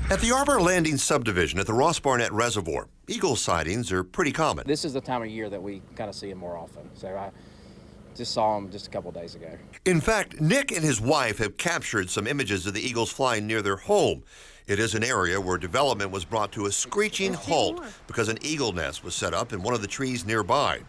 At the Arbor Landing subdivision at the Ross Barnett Reservoir, eagle sightings are pretty common. This is the time of year that we kind of see them more often. So I just saw them just a couple days ago. In fact, Nick and his wife have captured some images of the eagles flying near their home. It is an area where development was brought to a screeching halt because an eagle nest was set up in one of the trees nearby.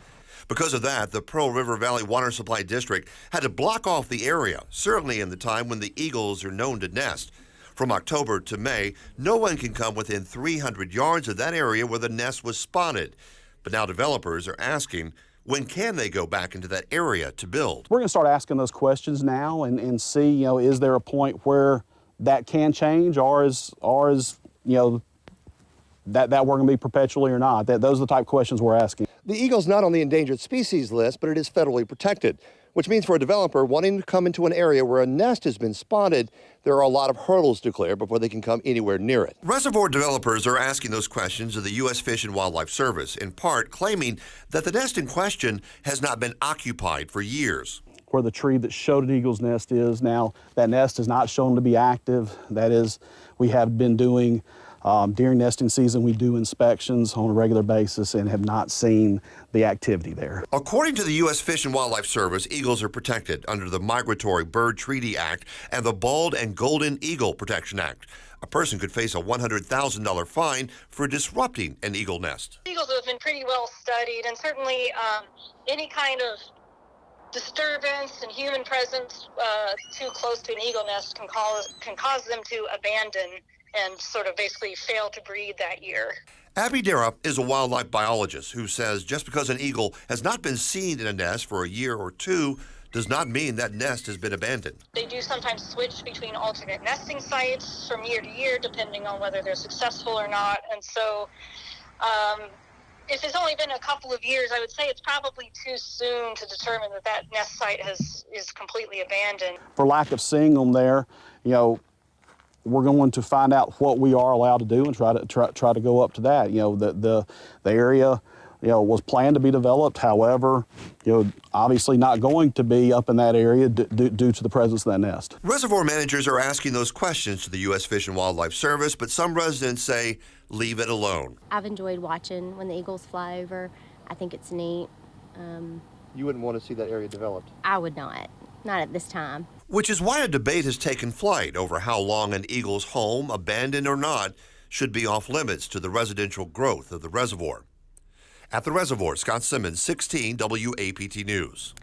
Because of that, the Pearl River Valley Water Supply District had to block off the area, certainly in the time when the eagles are known to nest. From October to May, no one can come within 300 yards of that area where the nest was spotted. But now developers are asking, when can they go back into that area to build? We're going to start asking those questions now and see, is there a point where that can change, or is that we're going to be perpetually or not? Those are the type of questions we're asking. The eagle's not on the endangered species list, but it is federally protected, which means for a developer wanting to come into an area where a nest has been spotted, there are a lot of hurdles to clear before they can come anywhere near it. Reservoir developers are asking those questions of the U.S. Fish and Wildlife Service, in part claiming that the nest in question has not been occupied for years. Where the tree that showed an eagle's nest is now, that nest is not shown to be active. That is, we have been doing, during nesting season, we do inspections on a regular basis and have not seen the activity there. According to the U.S. Fish and Wildlife Service, eagles are protected under the Migratory Bird Treaty Act and the Bald and Golden Eagle Protection Act. A person could face a $100,000 fine for disrupting an eagle nest. Eagles have been pretty well studied, and certainly any kind of disturbance and human presence too close to an eagle nest can cause them to abandon and sort of basically fail to breed that year. Abby Darrah is a wildlife biologist who says just because an eagle has not been seen in a nest for a year or two does not mean that nest has been abandoned. They do sometimes switch between alternate nesting sites from year to year, depending on whether they're successful or not. And so if it's only been a couple of years, I would say it's probably too soon to determine that nest site is completely abandoned. For lack of seeing them there, we're going to find out what we are allowed to do and try to go up to that. The area, was planned to be developed. However, obviously not going to be up in that area due to the presence of that nest. Reservoir managers are asking those questions to the U.S. Fish and Wildlife Service, but some residents say leave it alone. I've enjoyed watching when the eagles fly over. I think it's neat. You wouldn't want to see that area developed? I would not at this time. Which is why a debate has taken flight over how long an eagle's home, abandoned or not, should be off limits to the residential growth of the reservoir. At the reservoir, Scott Simmons, 16 WAPT News.